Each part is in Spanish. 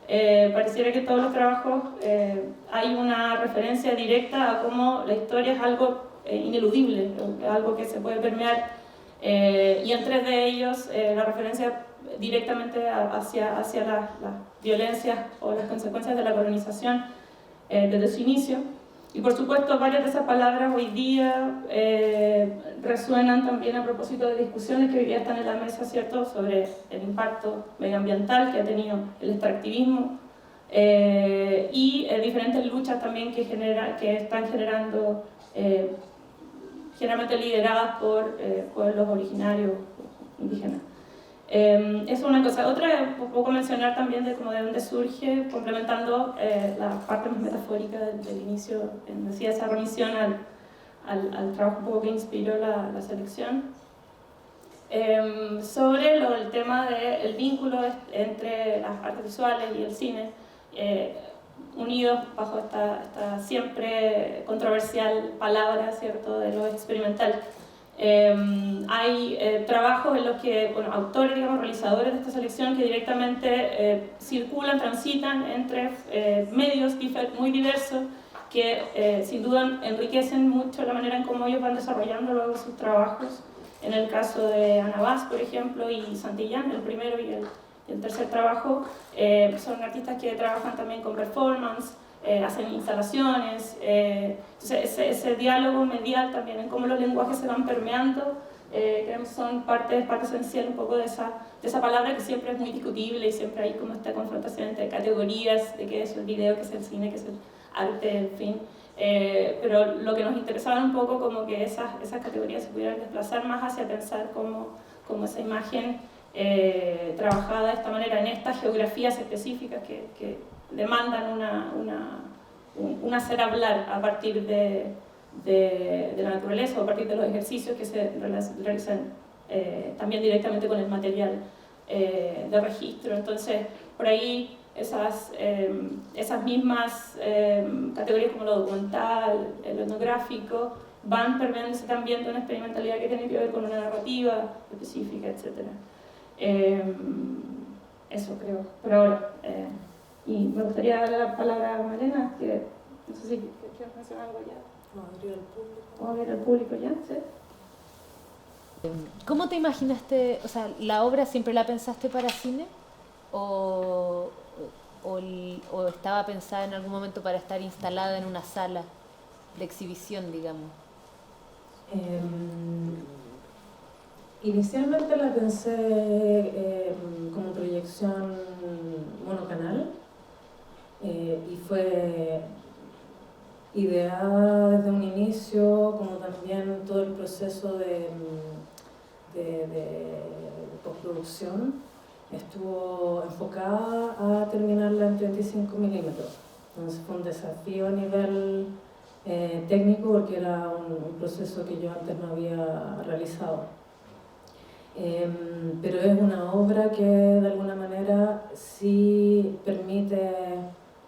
pareciera que en todos los trabajos hay una referencia directa a cómo la historia es algo ineludible, algo que se puede permear, y en tres de ellos la referencia directamente hacia las violencias o las consecuencias de la colonización desde su inicio. Y por supuesto varias de esas palabras hoy día resuenan también a propósito de discusiones que hoy día están en la mesa, ¿cierto?, sobre el impacto medioambiental que ha tenido el extractivismo y diferentes luchas también que están generando, generalmente lideradas por pueblos originarios indígenas. Es una cosa. Otra, un poco mencionar también de dónde surge, complementando la parte más metafórica del inicio, decía esa remisión al trabajo un poco que inspiró la selección, sobre el tema del vínculo entre las artes visuales y el cine, unidos bajo esta siempre controversial palabra, ¿cierto?, de lo experimental. Hay trabajos en los que, bueno, autores, digamos, realizadores de esta selección que directamente circulan, transitan entre medios muy diversos que sin duda enriquecen mucho la manera en cómo ellos van desarrollando luego sus trabajos. En el caso de Ana Vaz, por ejemplo, y Santillán, el primero y el tercer trabajo, son artistas que trabajan también con performance, hacen instalaciones, entonces ese diálogo medial también en cómo los lenguajes se van permeando, creo que son parte esencial un poco de esa palabra que siempre es muy discutible y siempre hay como esta confrontación entre categorías de qué es el video, qué es el cine, qué es el arte, en fin. Pero lo que nos interesaba un poco como que esas categorías se pudieran desplazar más hacia pensar como esa imagen trabajada de esta manera en estas geografías específicas que demandan un hacer hablar a partir de la naturaleza o a partir de los ejercicios que se realizan también directamente con el material de registro. Entonces, por ahí esas mismas categorías como lo documental, lo etnográfico, van permeándose también de una experimentalidad que tiene que ver con una narrativa específica, etc. Eso creo, por ahora. Y me gustaría darle la palabra a Malena, que no sé si quieres mencionar algo ya. Vamos a abrir al público ya, ¿sí? ¿Cómo te imaginaste, o sea, la obra siempre la pensaste para cine? ¿O estaba pensada en algún momento para estar instalada en una sala de exhibición, digamos? Inicialmente la pensé como proyección monocanal y fue ideada desde un inicio, como también todo el proceso de postproducción estuvo enfocada a terminarla en 35 milímetros. Entonces fue un desafío a nivel técnico porque era un proceso que yo antes no había realizado. Pero es una obra que de alguna manera sí permite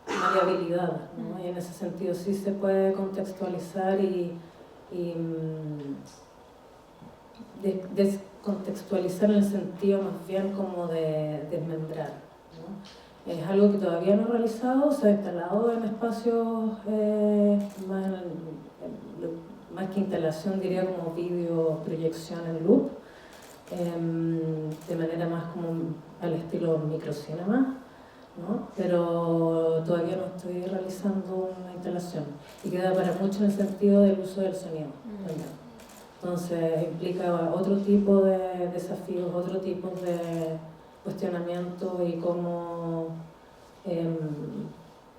variabilidad, ¿no? Y en ese sentido sí se puede contextualizar y descontextualizar en el sentido más bien como de desmembrar, ¿no? Es algo que todavía no he realizado, se ha instalado en espacios más que instalación, diría como vídeo proyección en loop, de manera más como al estilo microcinema, ¿no? Pero todavía no estoy realizando una instalación y queda para mucho en el sentido del uso del sonido. Entonces implica otro tipo de desafíos, otro tipo de cuestionamiento y cómo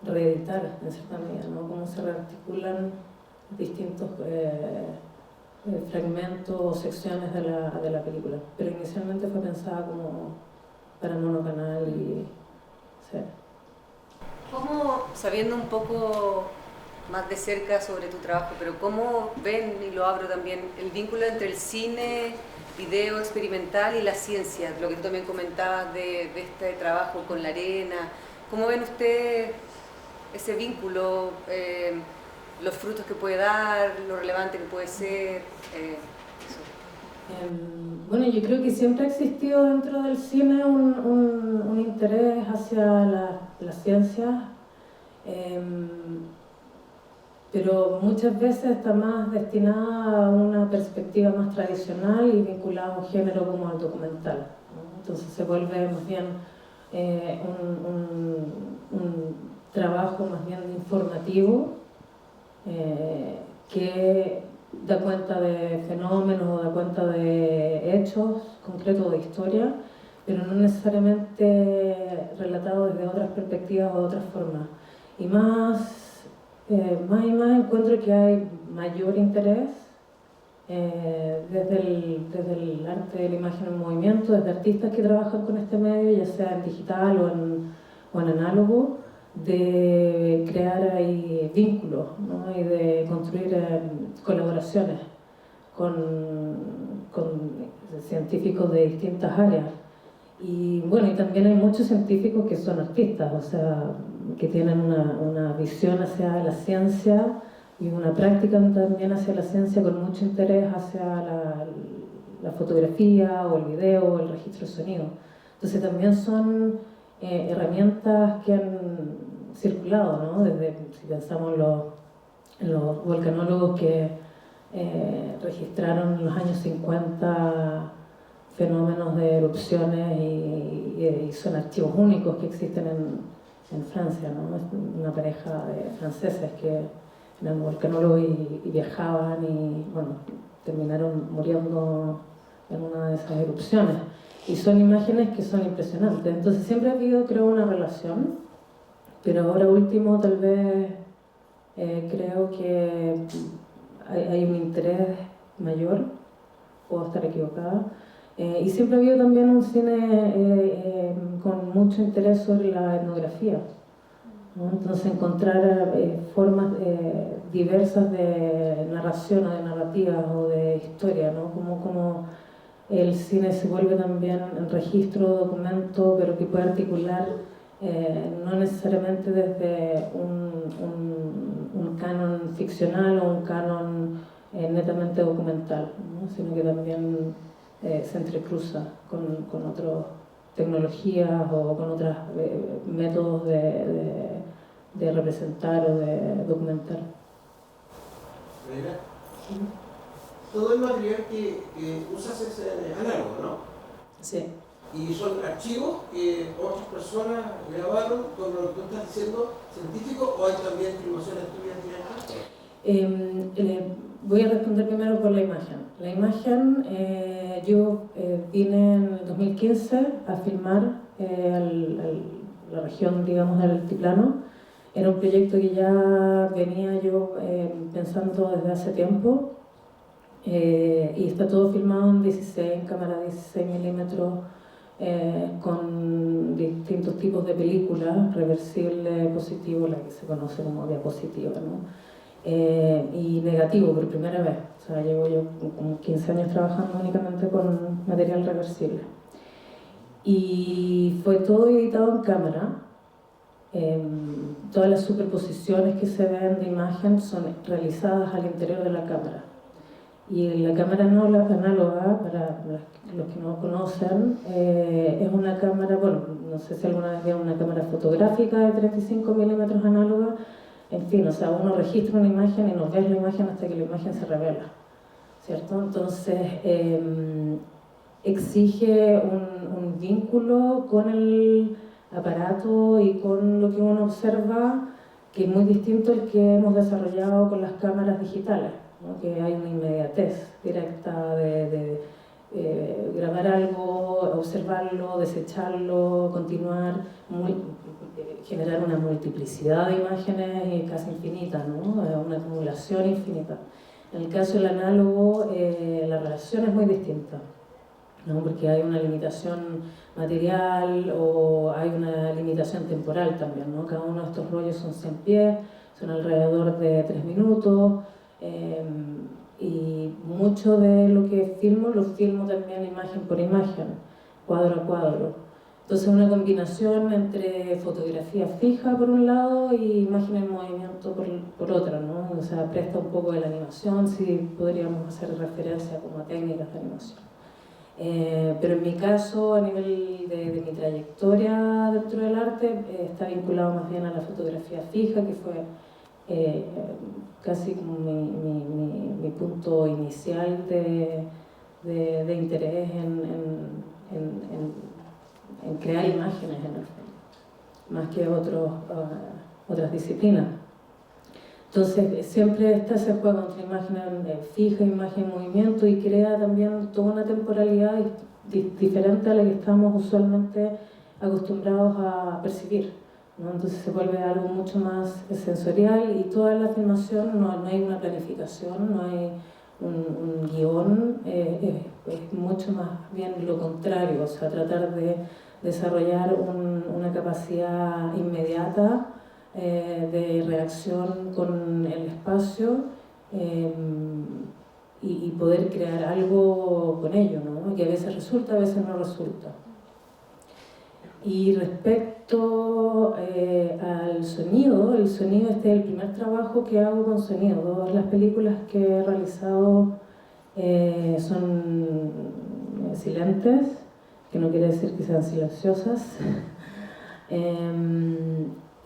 reeditar en cierta medida, ¿no? Cómo se rearticulan distintos fragmentos o secciones de la película. Pero inicialmente fue pensada como para monocanal y... Sí. ¿Cómo, sabiendo un poco más de cerca sobre tu trabajo, pero cómo ven, y lo abro también, el vínculo entre el cine, video experimental y la ciencia? Lo que tú también comentabas de este trabajo con la arena. ¿Cómo ven ustedes ese vínculo, los frutos que puede dar, lo relevante que puede ser? Eso. Bueno, yo creo que siempre ha existido dentro del cine un interés hacia la ciencia, pero muchas veces está más destinada a una perspectiva más tradicional y vinculada a un género como el documental, ¿no? Entonces se vuelve más bien un trabajo más bien informativo que da cuenta de fenómenos o da cuenta de hechos concretos de historia, pero no necesariamente relatado desde otras perspectivas o de otras formas. Y más y más encuentro que hay mayor interés desde el arte de la imagen en movimiento, desde artistas que trabajan con este medio, ya sea en digital o en análogo, de crear ahí vínculos, ¿no? Y de construir colaboraciones con científicos de distintas áreas. Y bueno, y también hay muchos científicos que son artistas, o sea, que tienen una visión hacia la ciencia y una práctica también hacia la ciencia con mucho interés hacia la fotografía o el video o el registro de sonido. Entonces también son herramientas que han circulado, ¿no? Desde, si pensamos en los volcanólogos que registraron en los años 50 fenómenos de erupciones y son archivos únicos que existen en Francia, ¿no? Es una pareja de franceses que eran volcanólogos y viajaban y bueno, terminaron muriendo en una de esas erupciones. Y son imágenes que son impresionantes. Entonces siempre ha habido, creo, una relación, pero ahora último tal vez creo que hay un interés mayor, puedo estar equivocada, y siempre ha habido también un cine con mucho interés sobre la etnografía, ¿no? Entonces encontrar formas diversas de narración o de narrativas o de historia, ¿no? Como el cine se vuelve también un registro, documento, pero que puede articular no necesariamente desde un canon ficcional o un canon netamente documental, ¿no? Sino que también se entrecruza con otras tecnologías o con otros métodos de representar o de documentar. Mira, todo el material que usas es análogo, ¿no? Sí. Y son archivos que otras personas grabaron con lo que tú estás diciendo, científico, o hay también filmaciones tuyas directas. Voy a responder primero por la imagen. La imagen, yo vine en el 2015 a filmar la región, digamos, del Altiplano. Era un proyecto que ya venía yo pensando desde hace tiempo. Y está todo filmado en cámara 16 milímetros, con distintos tipos de películas, reversible, positivo, la que se conoce como diapositiva, ¿no? Y negativo por primera vez. O sea, llevo yo como 15 años trabajando únicamente con material reversible. Y fue todo editado en cámara. Todas las superposiciones que se ven de imagen son realizadas al interior de la cámara. Y la cámara análoga, para los que no conocen, es una cámara, bueno, no sé si alguna vez vieron una cámara fotográfica de 35 milímetros análoga. En fin, o sea, uno registra una imagen y no ves la imagen hasta que la imagen se revela, ¿cierto? Entonces, exige un vínculo con el aparato y con lo que uno observa, que es muy distinto al que hemos desarrollado con las cámaras digitales, ¿no? Que hay una inmediatez directa de grabar algo, observarlo, desecharlo, continuar, generar una multiplicidad de imágenes casi infinita, ¿no? Una acumulación infinita. En el caso del análogo, la relación es muy distinta, ¿no? Porque hay una limitación material o hay una limitación temporal también, ¿no? Cada uno de estos rollos son 100 pies, son alrededor de 3 minutos, y mucho de lo que filmo, lo filmo también imagen por imagen, cuadro a cuadro. Entonces una entre fotografía fija por un lado y imagen en movimiento por otro, ¿no? O sea, presta un poco de la animación, si podríamos hacer referencia como a técnicas de animación. Pero en mi caso, a nivel de mi trayectoria dentro del arte, está vinculado más bien a la fotografía fija, que fue casi como mi punto inicial de interés en crear imágenes en el fondo, más que otras disciplinas. Entonces siempre se juega entre imagen fija, imagen en movimiento, y crea también toda una temporalidad diferente a la que estamos usualmente acostumbrados a percibir, ¿no? Entonces se vuelve algo mucho más sensorial, y toda la filmación no hay una planificación, no hay un guión, es mucho más bien lo contrario, o sea, tratar de desarrollar una capacidad inmediata de reacción con el espacio, y poder crear algo con ello, ¿no? Que a veces resulta, a veces no resulta. Y respecto al sonido, el sonido, este es el primer trabajo que hago con sonido. Todas las películas que he realizado son silentes, que no quiere decir que sean silenciosas.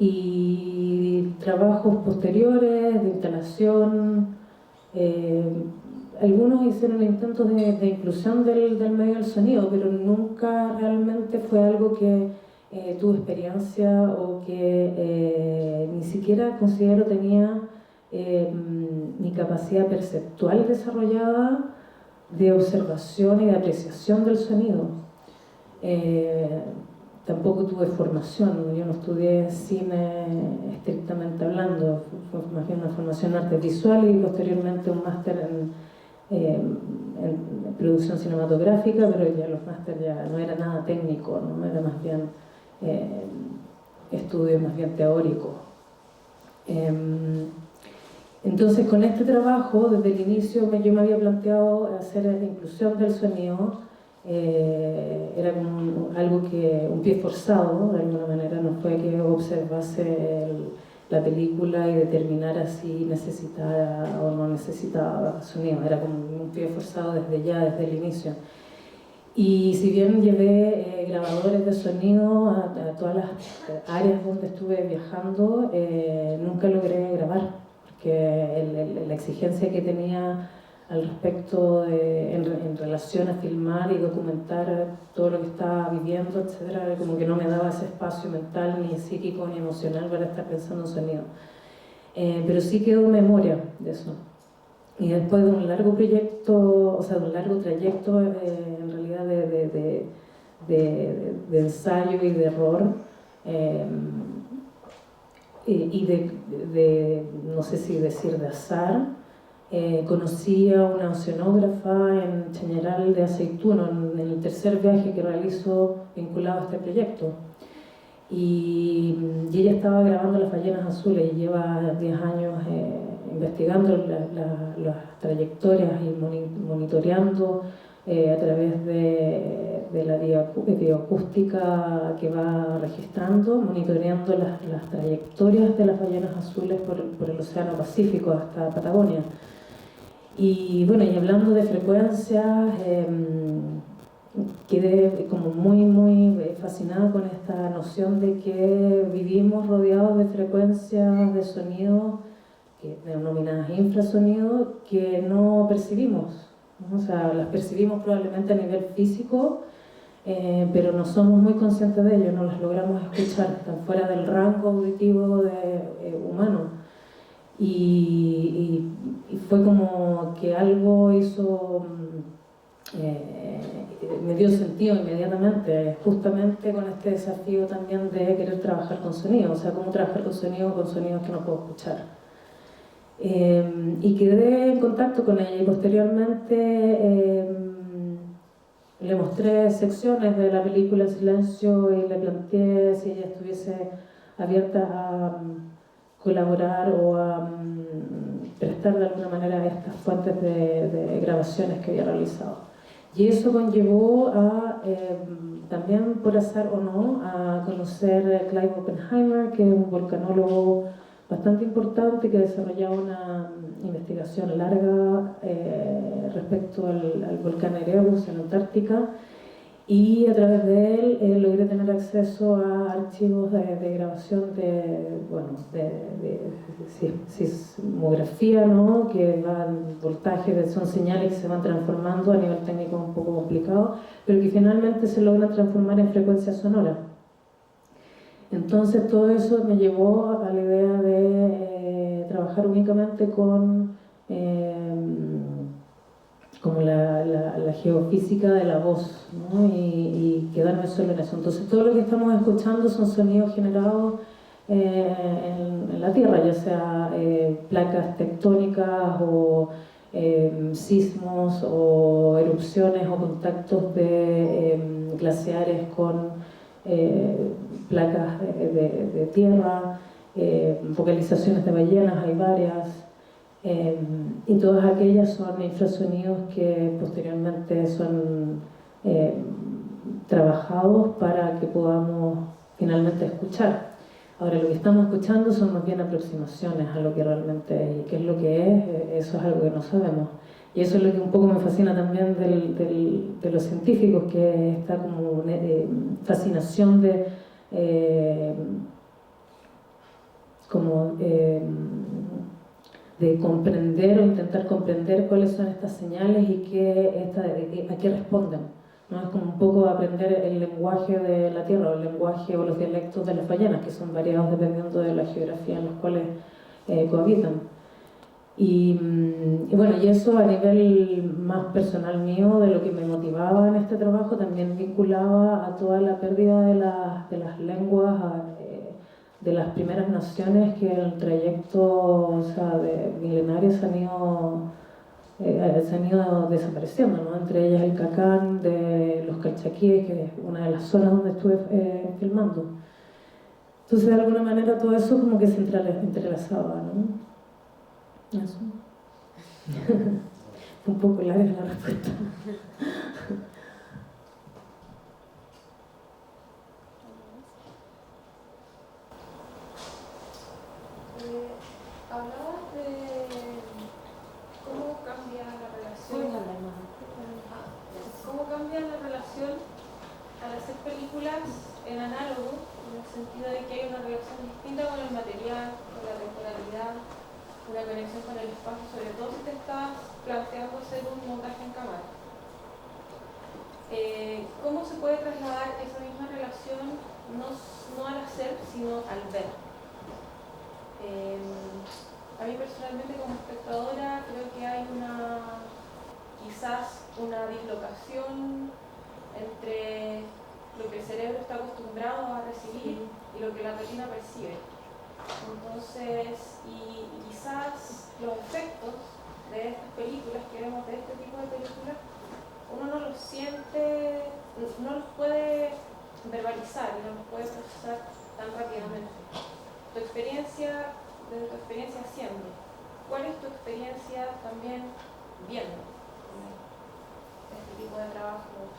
Y trabajos posteriores de instalación, algunos hicieron intentos de inclusión del medio del sonido, pero nunca realmente fue algo que tuve experiencia o que ni siquiera considero tenía mi capacidad perceptual desarrollada de observación y de apreciación del sonido. Tampoco tuve formación, yo no estudié cine estrictamente hablando, fue más bien una formación en artes visuales y posteriormente un máster en producción cinematográfica, pero ya los másteres ya no era nada técnico, ¿no? Era más bien estudio más bien teórico. Entonces con este trabajo, desde el inicio yo me había planteado hacer la inclusión del sonido. Era como algo un pie forzado, de alguna manera, no fue que observase la película y determinara si necesitaba o no necesitaba sonido, era como un pie forzado desde el inicio. Y si bien llevé grabadores de sonido a todas las áreas donde estuve viajando, nunca logré grabar, porque la exigencia que tenía al respecto en relación a filmar y documentar todo lo que estaba viviendo, etcétera, como que no me daba ese espacio mental, ni psíquico, ni emocional para estar pensando en sonido. Pero sí quedó memoria de eso. Y después de un largo proyecto, o sea, de un largo trayecto en realidad de ensayo y de error, y no sé si decir de azar, conocí a una oceanógrafa en Chañaral de Aceituno, en el tercer viaje que realizo vinculado a este proyecto. Y ella estaba grabando las ballenas azules y lleva 10 años investigando las trayectorias y monitoreando a través de la bioacústica que va registrando, monitoreando las trayectorias de las ballenas azules por el Océano Pacífico hasta Patagonia. Y bueno, y hablando de frecuencias, quedé como muy fascinada con esta noción de que vivimos rodeados de frecuencias de sonido, denominadas infrasonidos, que no percibimos, ¿no? O sea, las percibimos probablemente a nivel físico, pero no somos muy conscientes de ello, no las logramos escuchar, están fuera del rango auditivo humano. Y fue como que algo hizo, me dio sentido inmediatamente, justamente con este desafío también de querer trabajar con sonido, o sea, cómo trabajar con sonidos que no puedo escuchar. Y quedé en contacto con ella y posteriormente le mostré secciones de la película Silencio y le planteé si ella estuviese abierta a colaborar o a prestar de alguna manera estas fuentes de grabaciones que había realizado. Y eso conllevó a, también por azar o no, a conocer a Clive Oppenheimer, que es un volcanólogo bastante importante que desarrollaba una investigación larga respecto al volcán Erebus en Antártica, y a través de él logré tener acceso a archivos de grabación de sismografía, ¿no? Que van voltajes, son señales que se van transformando a nivel técnico un poco complicado, pero que finalmente se logran transformar en frecuencias sonoras. Entonces todo eso me llevó a la idea de trabajar únicamente con como la geofísica de la voz, ¿no? Y quedarme solo en eso. Entonces todo lo que estamos escuchando son sonidos generados en la Tierra, ya sea placas tectónicas o sismos o erupciones o contactos de glaciares con placas de tierra, vocalizaciones de ballenas, hay varias. Y todas aquellas son infrasonidos que posteriormente son trabajados para que podamos finalmente escuchar. Ahora, lo que estamos escuchando son más bien aproximaciones a lo que realmente es, y qué es lo que es, eso es algo que no sabemos. Y eso es lo que un poco me fascina también de los científicos, que está como una fascinación de de comprender o intentar comprender cuáles son estas señales y a qué responden, ¿no? Es como un poco aprender el lenguaje de la Tierra, o el lenguaje o los dialectos de las ballenas, que son variados dependiendo de la geografía en las cuales cohabitan. Y bueno, y eso a nivel más personal mío, de lo que me motivaba en este trabajo, también vinculaba a toda la pérdida de las lenguas, de las primeras naciones que en el trayecto, o sea, de milenarios se han ido desapareciendo, ¿no? Entre ellas el Cacán de los Calchaquíes, que es una de las zonas donde estuve filmando. Entonces, de alguna manera, todo eso como que se entrelazaba, ¿no? Eso. Un poco larga la respuesta. Hablabas de cómo cambia la relación. ¿Cómo cambia la relación al hacer películas en análogo, en el sentido de que hay una relación distinta con el material, con la temporalidad, una conexión con el espacio, sobre todo si te estás planteando hacer un montaje en cámara? ¿Cómo se puede trasladar esa misma relación no al hacer, sino al ver? A mí personalmente como espectadora creo que hay quizás una dislocación entre lo que el cerebro está acostumbrado a recibir y lo que la retina percibe. Entonces, y quizás los efectos de estas películas que vemos, de este tipo de películas, uno no los siente, no los puede verbalizar, no los puede procesar tan rápidamente. Tu experiencia, desde tu experiencia haciendo, ¿cuál es tu experiencia también viendo este tipo de trabajo?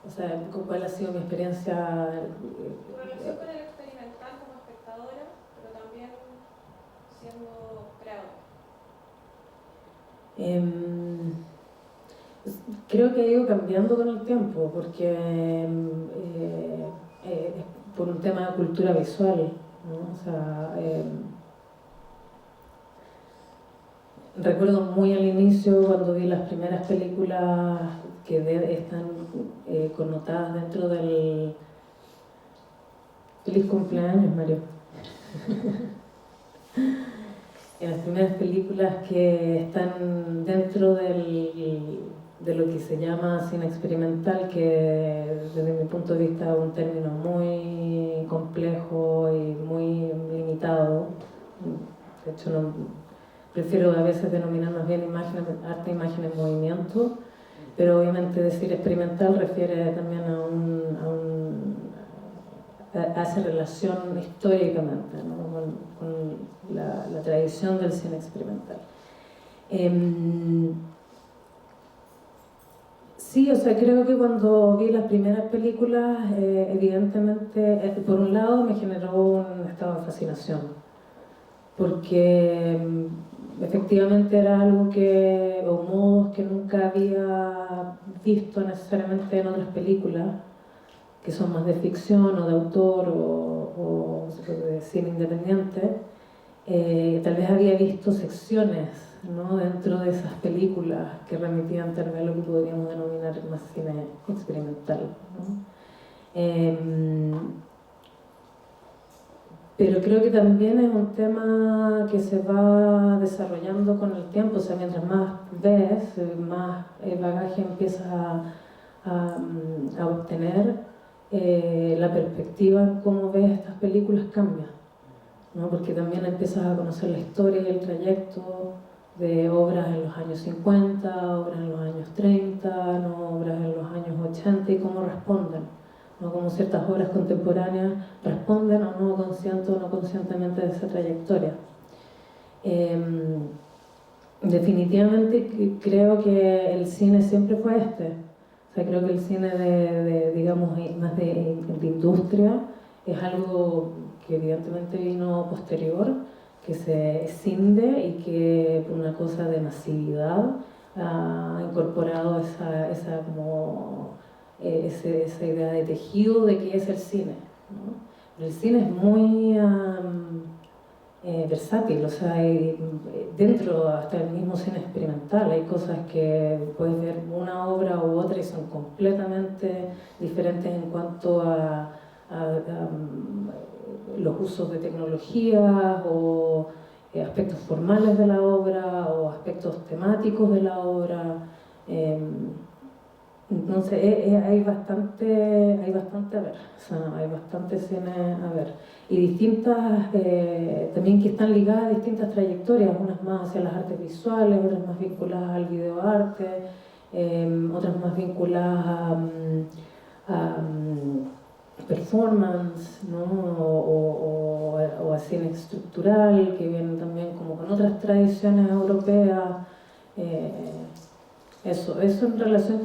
O sea, ¿cuál ha sido mi experiencia? Tu relación con el experimental como espectadora, pero también siendo creadora. Creo que ha ido cambiando con el tiempo, porque por un tema de cultura visual, ¿no? O sea, recuerdo muy al inicio cuando vi las primeras películas que están connotadas dentro del... Feliz cumpleaños, Mario. En las primeras películas que están dentro de lo que se llama cine experimental, que desde mi punto de vista es un término muy complejo y muy limitado. De hecho, prefiero a veces denominar más bien arte imagen en movimiento, pero obviamente decir experimental refiere también hace relación históricamente, ¿no? con la tradición del cine experimental. Sí, o sea, creo que cuando vi las primeras películas, evidentemente, por un lado me generó un estado de fascinación, porque efectivamente era algo o modos que nunca había visto necesariamente en otras películas, que son más de ficción o de autor o de cine independiente. Tal vez había visto secciones, ¿no?, dentro de esas películas que remitían tal vez a lo que podríamos denominar más cine experimental, ¿no? Pero creo que también es un tema que se va desarrollando con el tiempo, o sea, mientras más ves, más bagaje empiezas a obtener, la perspectiva en cómo ves estas películas cambia, ¿no? Porque también empiezas a conocer la historia y el trayecto de obras en los años 50, obras en los años 30, ¿no?, obras en los años 80 y cómo responden, ¿no?, cómo ciertas obras contemporáneas responden o no consciente o no conscientemente de esa trayectoria. Definitivamente creo que el cine siempre fue o sea, creo que el cine digamos, más de industria es algo que evidentemente vino posterior, que se escinde y que por una cosa de masividad ha incorporado esa idea de tejido de qué es el cine, ¿no? El cine es muy versátil, o sea, dentro hasta el mismo cine experimental hay cosas que puedes ver una obra u otra y son completamente diferentes en cuanto a los usos de tecnología o aspectos formales de la obra o aspectos temáticos de la obra. Entonces hay bastante a ver, o sea, hay bastante cine a ver. Y distintas, también que están ligadas a distintas trayectorias, unas más hacia las artes visuales, otras más vinculadas al videoarte, otras más vinculadas a performance, ¿no? o a cine estructural, que vienen también como con otras tradiciones europeas. Eso en relación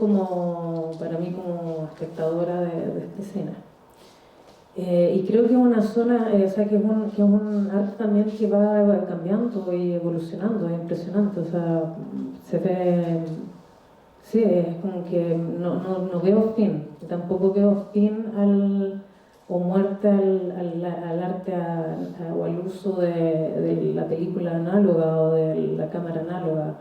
para mí como espectadora de este cine. Y creo que es una zona, o sea, que es un arte también que va cambiando y evolucionando, es impresionante, o sea, se ve, sí, es como que no veo fin, tampoco veo fin o muerte al arte o al uso de la película análoga o de la cámara análoga,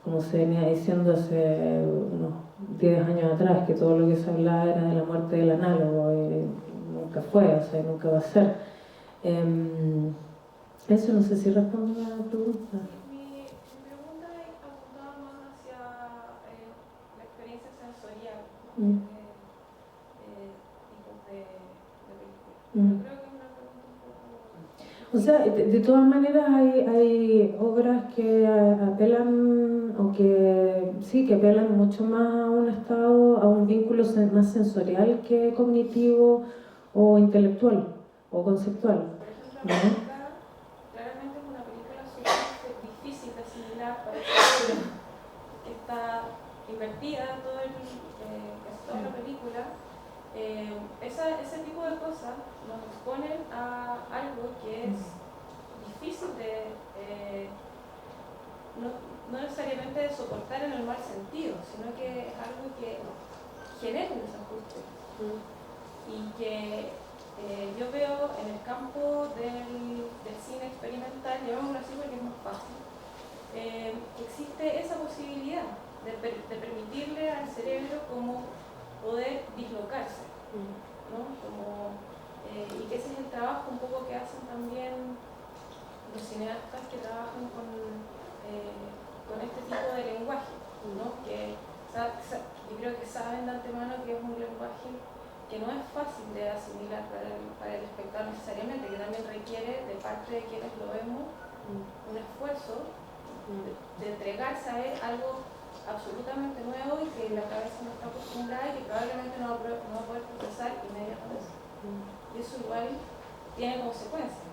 como se venía diciendo hace unos 10 años atrás, que todo lo que se hablaba era de la muerte del análogo, y nunca fue, o sea, nunca va a ser. Eso no sé si responde a la pregunta. Mi pregunta apuntaba más hacia la experiencia sensorial, tipos de películas. Creo que es una pregunta un poco... O sea, de todas maneras hay obras que apelan, o que sí, que apelan mucho más a un estado, a un vínculo más sensorial que cognitivo o intelectual o conceptual, Por ejemplo, ¿no? claramente es una película súper difícil de asimilar para el cerebro, que está invertida toda la película. Ese tipo de cosas nos exponen a algo que es difícil no necesariamente de soportar en el mal sentido, sino que es algo que genera un desajuste. Y que yo veo en el campo del cine experimental, llamémoslo así porque es más fácil, que existe esa posibilidad de permitirle al cerebro como poder dislocarse, ¿no? Y que ese es el trabajo un poco que hacen también los cineastas que trabajan con este tipo de lenguaje, ¿no? Que yo creo que saben de antemano que es un lenguaje que no es fácil de asimilar para el espectador necesariamente, que también requiere de parte de quienes lo vemos un esfuerzo de entregarse a ver algo absolutamente nuevo y que la cabeza no está acostumbrada y que probablemente no va a poder procesar inmediatamente. Y eso igual tiene consecuencias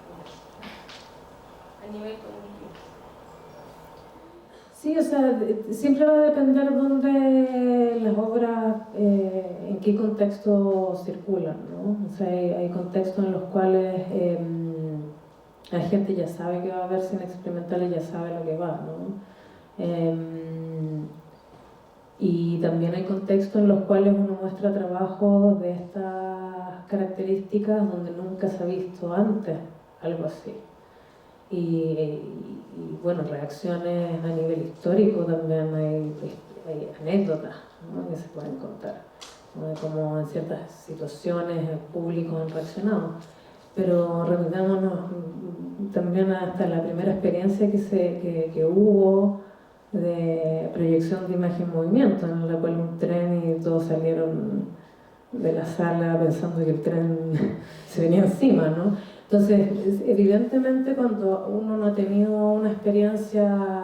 a nivel cognitivo. Sí, o sea, siempre va a depender dónde las obras, en qué contexto circulan, ¿no? O sea, hay contextos en los cuales la gente ya sabe que va a haber cine experimental y ya sabe lo que va, ¿no? Y también hay contextos en los cuales uno muestra trabajos de estas características donde nunca se ha visto antes algo así. Y bueno, reacciones a nivel histórico también hay anécdotas, ¿no?, que se pueden contar, ¿no?, de cómo en ciertas situaciones el público han reaccionado. Pero remitámonos también hasta la primera experiencia que hubo de proyección de imagen en movimiento, en la cual un tren y todos salieron de la sala pensando que el tren se venía encima, ¿no? Entonces, evidentemente cuando uno no ha tenido una experiencia,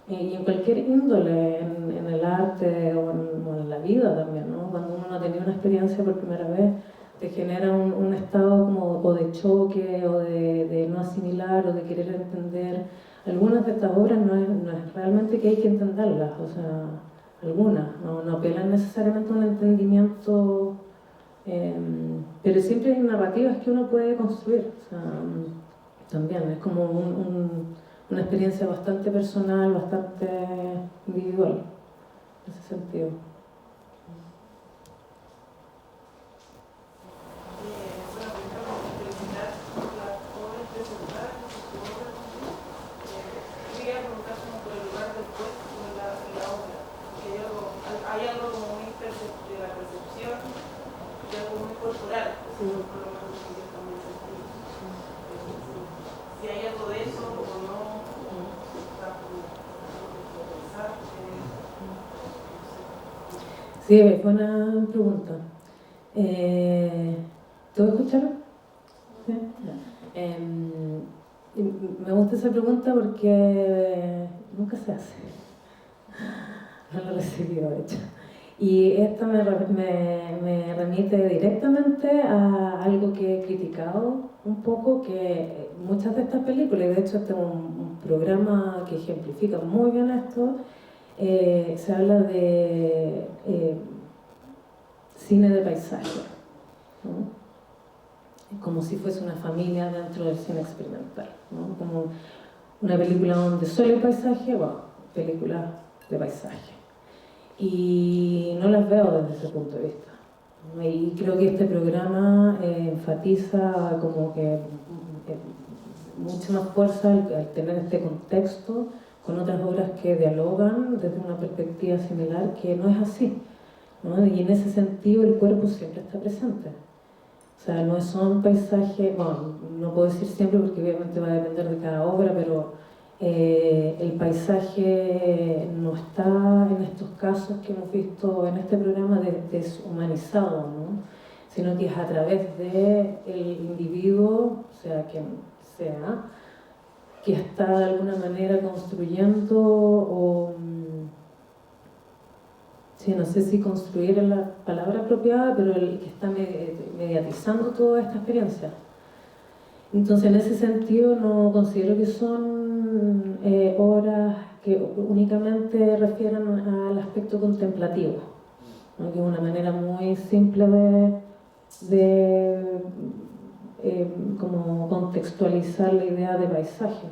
y en cualquier índole, en el arte o en la vida también, ¿no?, cuando uno no ha tenido una experiencia por primera vez, te genera un estado como o de choque o de no asimilar o de querer entender. Algunas de estas obras no es realmente que hay que entenderlas, o sea, algunas no apelan necesariamente a un entendimiento, pero siempre hay narrativas que uno puede construir, o sea, también es como una experiencia bastante personal, bastante individual, en ese sentido. Hay algo como muy de la percepción, de algo muy corporal, por lo menos yo también sentí. Si hay algo de eso o no, está por pensar. Sí, buena pregunta. ¿Te voy a escuchar? ¿Sí? Me gusta esa pregunta porque nunca se hace. No lo he recibido, de hecho. Y esto me remite directamente a algo que he criticado un poco, que muchas de estas películas, y de hecho este es un programa que ejemplifica muy bien esto, se habla de cine de paisaje, ¿no?, como si fuese una familia dentro del cine experimental, ¿no?, como una película donde solo hay paisaje, bueno, película de paisaje. Y no las veo desde ese punto de vista, ¿no? Y creo que este programa enfatiza como que mucha más fuerza al tener este contexto con otras obras que dialogan desde una perspectiva similar, que no es así, ¿no? Y en ese sentido el cuerpo siempre está presente. O sea, no son paisajes, bueno, no puedo decir siempre porque obviamente va a depender de cada obra, pero el paisaje no está en estos casos que hemos visto en este programa deshumanizado, ¿no?, sino que es a través del individuo, o sea, quien sea, que está de alguna manera construyendo o... Sí, no sé si construir es la palabra apropiada, pero el que está mediatizando toda esta experiencia. Entonces, en ese sentido, no considero que son obras que únicamente refieran al aspecto contemplativo, ¿no?, que es una manera muy simple de como contextualizar la idea de paisaje,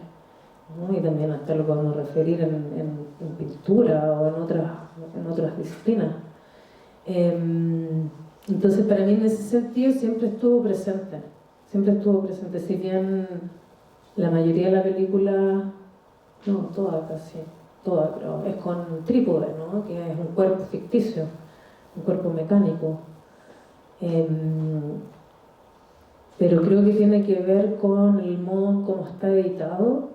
¿no?, y también hasta lo podemos referir en pintura o en otras disciplinas. Entonces, para mí en ese sentido siempre estuvo presente, si bien la mayoría de la película, no, toda casi, toda, pero es con trípode, ¿no?, que es un cuerpo ficticio, un cuerpo mecánico. Pero creo que tiene que ver con el modo en cómo está editado,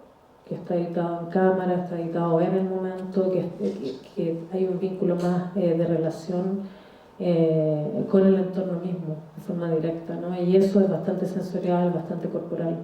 que está editado en cámara, está editado en el momento, que hay un vínculo más de relación con el entorno mismo, de forma directa, ¿no? Y eso es bastante sensorial, bastante corporal.